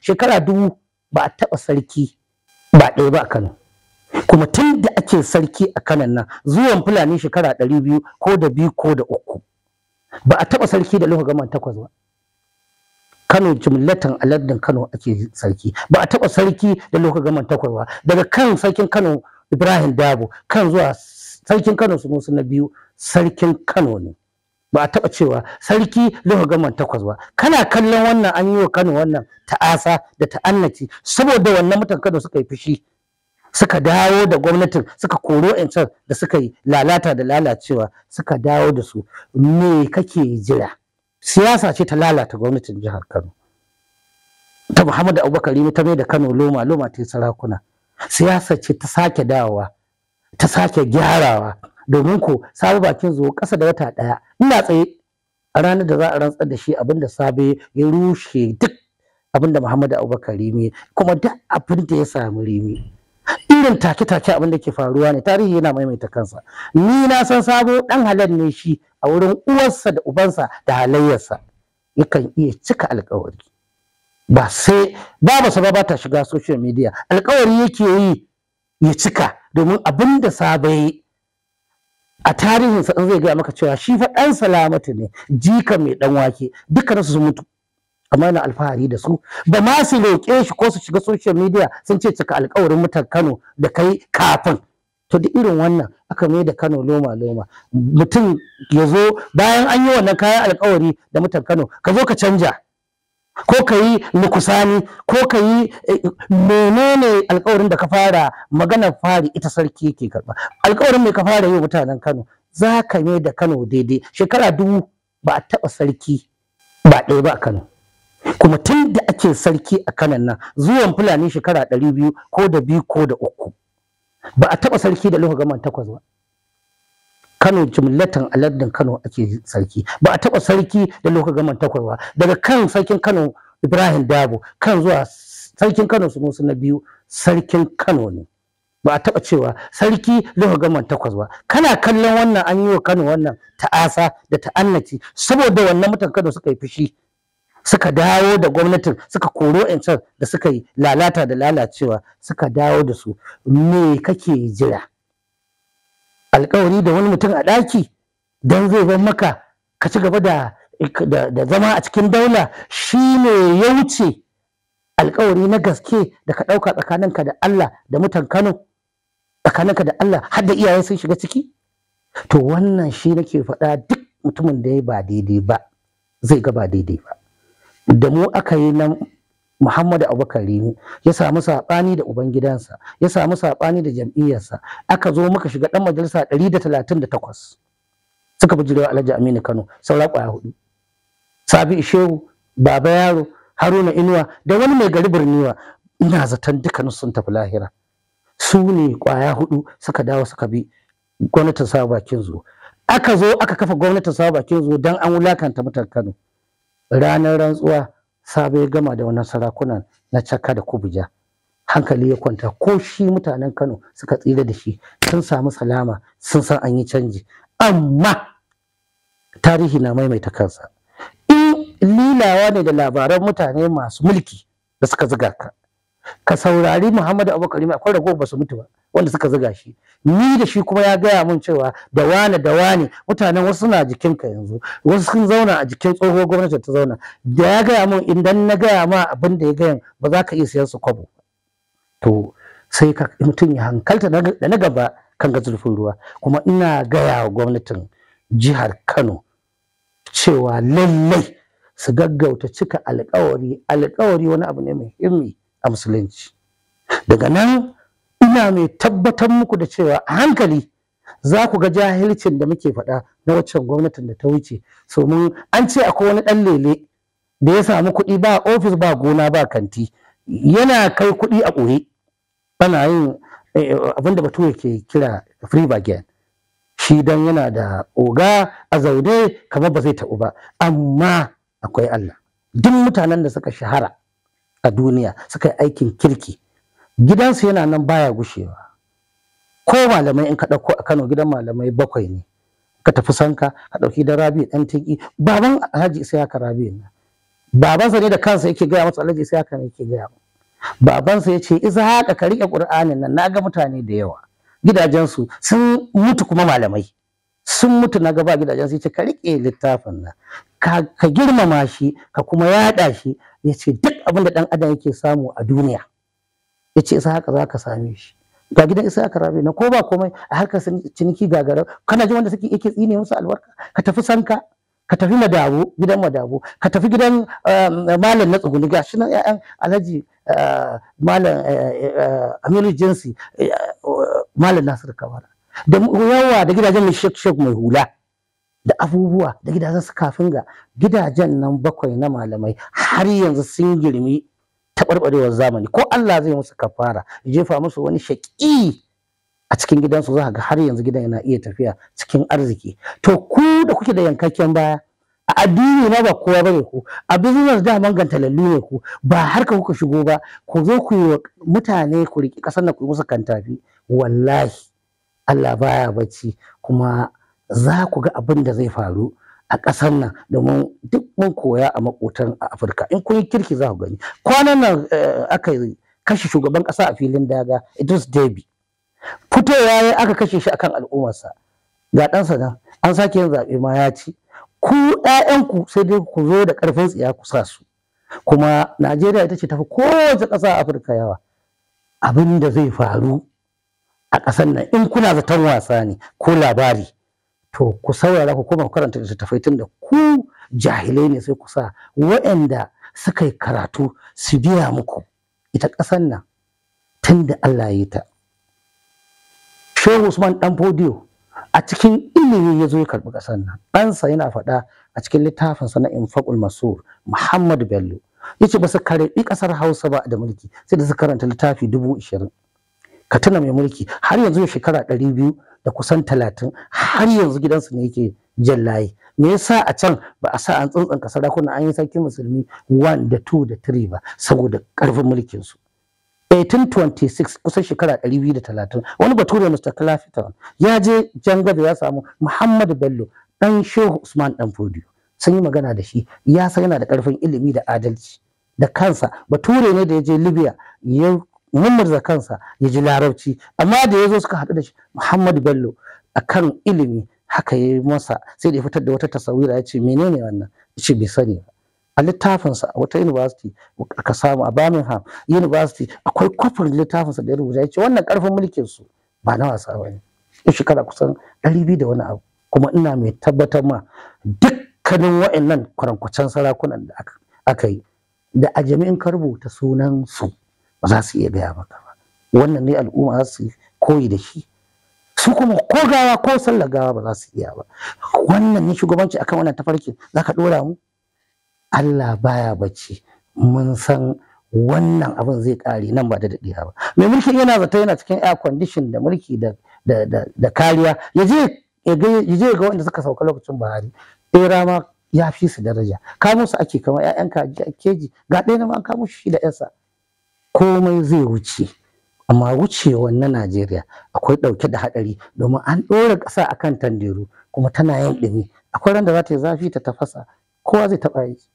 shekara 2000 ba a taɓa sarki ba ɗaya ba a Kano. Kuma tun da ake sarki a Kano nan zuwan Fulani shekara 200 ko da 2 ko da 3 ba a taɓa sarki da lokacin gaman 8 ba. Kano jimlatan alardin Kano ake sarki, ba a taɓa sarki da lokacin gaman 8 ba. Daga kan sarkin Kano Ibrahim Dabo kan zuwa sarkin Kano Sunusi na biyu sarkin Kano ne. Ba a taɓa cewa sarki lokacin gaman 8 ba. Kana kallon wannan an yi wa Kano wannan ta'asa da ta'annaci saboda wannan mutan Kano suka yi fushi, suka dawo da gwamnatin, suka koro ƴancan da suka yi lalata da lalacewa, suka dawo da su. Me kake jira? Siyasa ce ta lalata gwamnatin jihar Kano. Ta Muhammadu Abubakar Rimi ta mai da Kano loma ta yi sarakuna. Siyasa ce ta sake dawowa, ta sake gyarawa. Domin ko Sabo Bakin Zo ƙasa da wata ɗaya ina tsaye a ranar da za a rantsar da shi, abinda Sabe ya rushe duk abinda Muhammadu Abubakar Rimi, kuma duk abin da ya samu Rimi irin take-take abin da ke faruwa ne, tarihi yana maimaita kansa. Ni na san Sabo ɗan halal ne shi a wurin uwarsa da ubansa da halayyarsa, yakan iya cika alkawari. Ba sai babarsa ba ta shiga social media, alkawari yake yi ya cika, domin abin da Sabo ya yi a tarihinsa in zai gaya maka cewa shi fa ɗan Salamatu ne, jika mai ɗan wake, dukkaninsu sun mutu amma yana alfahari da su. Ba ma su roƙe shi ko su shiga social media sun ce cika alƙawarin mutan Kano da kai kafin. To da irin wannan aka mai da Kano loma. Mutum ya zo bayan an yi wannan kayan alƙawari da mutan Kano, ka zo ka canja ko ka yi nukusani ko ka yi menene alƙawarin da ka fara. Maganar fari ita sarki yake karɓa. Alƙawarin mai ka fara yi mutanen Kano, za ka mai da Kano daidai. Shekara 2000 ba a taɓa sarki ba ɗaya ba a Kano. Kuma tun da ake sarki a Kano nan zuwan Fulani shekara 200 ko da 2 ko da 3 ba a taɓa sarki da lokacin gaman 8 ba. Kano jimlatan alardin Kano ake sarki, ba a taɓa sarki da lokacin gaman 8 ba. Daga kan sarkin Kano Ibrahim Dabo kan zuwa sarkin Kano Sunusi na biyu sarkin Kano ne. Ba a taɓa cewa sarki lokacin gaman 8 ba. Kana kallon wannan an yi wa Kano wannan ta'asa da ta'annaci saboda wannan mutan Kano suka yi fushi, suka dawo da gwamnatin, suka koro ƴancan da suka yi lalata da lalacewa, suka dawo da su. Me kake jira? Alƙawari da wani mutum a ɗaki don zai bar maka ka ci gaba da zama a cikin daula, shi ne ya wuce alƙawari na gaske da ka ɗauka tsakaninka da Allah da mutan Kano, tsakaninka da Allah har da iyaye sun shiga ciki? To wannan shi nake faɗa, duk mutumin da ya ba daidai ba zai ga ba daidai ba. Da mu aka yi nan Muhammadu Abubakar Rimi ya samu saɓani da ubangidansa, ya samu saɓani da jam'iyyarsa, aka zo muka shiga ɗan majalisa 138 suka bi jirewa Alhaji Aminu Kano, saura ƙwaya 4. Sabi Shehu, Baba Yaro, Haruna Inuwa da wani mai gari Birniwa, ina zaton dukkanin sun tafi lahira. Su ne ƙwaya 4 suka dawo suka bi gwamnatin Sabo Bakin Zo. Aka zo aka kafa gwamnatin Sabo Bakin Zo don an wulakanta mutan Kano. Ranar rantsuwa Sabo ya gama da wannan sarakunan na Cakka da Kubuja, hankali ya kwanta, ko shi mutanen Kano suka tsira da shi, sun samu salama, sun san an yi canji. Amma tarihi na maimaita kansa. In lilawa ne da labaran mutane masu mulki da suka zuga ka, ka saurari Muhammadu Abubakar Rimi, akwai ragowar ba su mutu ba wanda suka zuga shi. Ni da shi kuma ya gaya mun cewa da wane mutanen wasu suna jikinka yanzu, wasu sun zauna a jikin tsohuwar gwamnati ta zauna. Da ya gaya mun, idan na gaya ma abin da ya gaya ba za ka iya siyan su kwabo. To sai ka mutum ya hankalta da na gaba kan ga zurfin ruwa. Kuma ina gaya wa gwamnatin jihar Kano cewa lallai su gaggauta cika alƙawari wani abu ne mai muhimmi a musulunci. Daga nan ina mai tabbatar muku da cewa a hankali za ku ga jahilcin da muke faɗa na waccan gwamnatin da ta wuce. So mun an ce akwai wani ɗan lele da ya samu kuɗi, ba ofis ba gona ba kanti, yana kai kuɗi a ɓoye, ana yin abin da bature ke kira free bargain. Shi dan yana da oga a zaune kamar ba zai taɓu ba. Amma akwai Allah. Duk mutanen da suka shahara a duniya suka yi aikin kirki, gidansu yana nan baya gushewa. Ko malamai in ka ɗauko a Kano, gidan malamai 7 ne. Ka tafi Sanka ka ɗauki da Rabi ɗan Tiki, baban Alhaji Isiyaka Rabi ne. babansa ne da kansa yake gaya masa Alhaji sai haka ne yake gaya babansa ya ce iza haka ka riƙe ƙur'anin nan na ga mutane da yawa gidajensu sun mutu kuma malamai sun mutu na gaba gidajensu ya ce ka riƙe littafin nan ka girmama shi ka kuma yaɗa shi ya ce duk abin da ɗan adam yake samu a duniya ya ce isa haka za ka same shi ga gidan isa haka rabe na ko ba komai a harkar ciniki gagara kana ji wanda suke yake tsine musu albarka ka tafi sanka ka tafi madabo gidan madabo ka tafi gidan malam na tsuguni ga shi nan ƴaƴan alhaji malam amiru jinsi malam nasir kabara da yawa da gidajen mai shek mai hula da abubuwa da gidajen su kafin ga gidajen nan bakwai na malamai har yanzu sun girmi taɓarɓarewar zamani ko Allah zai musu kafara ya jefa musu wani shaƙi a cikin gidansu za ga har yanzu gidan yana iya tafiya cikin arziki to ku da kuke da yankakken baya a addini ma ba kowa bane ku a business da man gantalallu ne ku ba harka kuka shigo ba ku zo ku yi mutane ku riki kasar na ku musu kantafi wallahi Allah baya bacci kuma za ku ga abin da zai faru a ƙasar nan domin duk mun koya a makotan a Afirka in kun yi kirki za ku gani kwanan nan aka kashe shugaban ƙasa a filin daga Idris Deby fitowa ya aka kashe shi akan al'ummarsa ga ɗansa nan an sake yin zaɓe ma ya ci ku ƴaƴanku sai dai ku zo da ƙarfin tsiya ku sa su kuma Najeriya ita ce tafi kowace ƙasa a Afirka yawa abin da zai faru a ƙasar nan in kuna zaton wasa ne ko labari to ku saurara ku kuma karanta littattafai tun da ku jahilai ne sai ku sa waɗanda suka yi karatu su biya muku ita ƙasar nan tun da Allah ya yi ta Shehu Usman Dan Fodiyo a cikin ilimi ya zo ya karɓi ƙasar nan ɗansa yana faɗa a cikin littafinsa na Infaqul Masur Muhammad Bello ya ce ba su karɓi ƙasar Hausa ba da mulki sai da su karanta littafi 20,000 ka tuna mai mulki har yanzu ya shekara 200 da kusan 30 har yanzu gidansu ne yake jan layi me yasa a can ba a sa an tsantsanka sarakuna an yi sarki musulmi 1 da 2 da 3 ba saboda ƙarfin mulkin su 1826 kusan shekara 230 wani bature Mr. Clapperton ya je Jangabe ya samu Muhammad Bello dan Shehu Usman Dan Fodiyo sun yi magana da shi ya san yana da ƙarfin ilimi da adalci da kansa bature ne da ya je Libya ya mummurza kansa ya ji larabci amma da ya zo suka haɗu da shi Muhammad Bello akan ilimi haka ya yi masa sai da ya fitar da wata tasawira ya ce menene wannan ya ce bai sani ba a littafinsa a wata university aka samu a Birmingham University akwai kwafin littafinsa da ya rubuta ya ce wannan ƙarfin mulkin su ba na wasa ba ne ya shekara kusan 200 da wani abu kuma ina mai tabbatar ma dukkanin wa'annan kwarankwacen sarakunan da aka yi da a jami'in ka rubuta sunan su ba za su iya gaya maka ba wannan ne al'umma za su koyi da shi su kuma ko gawa ko sallar gawa ba za su iya ba wannan ne shugabanci akan wannan tafarkin za ka ɗora mu Allah baya bacci mun san wannan abin zai ƙare nan ba da daɗewa ba mai mulkin yana zata yana cikin air condition da mulki da kariya ya je ga wanda suka sauka lokacin Buhari ɗera ma ya fi su daraja kamo su ake kama 'ya'yan kaji a keji ga ɗaya na ma kamo shi da 'yarsa komai zai wuce amma wucewan na Najeriya akwai ɗauke da haɗari domin an ɗora ƙasa akan tanderu kuma tana yin ɗumi akwai ran da za ta yi zafi ta tafasa kowa zai taɓa yi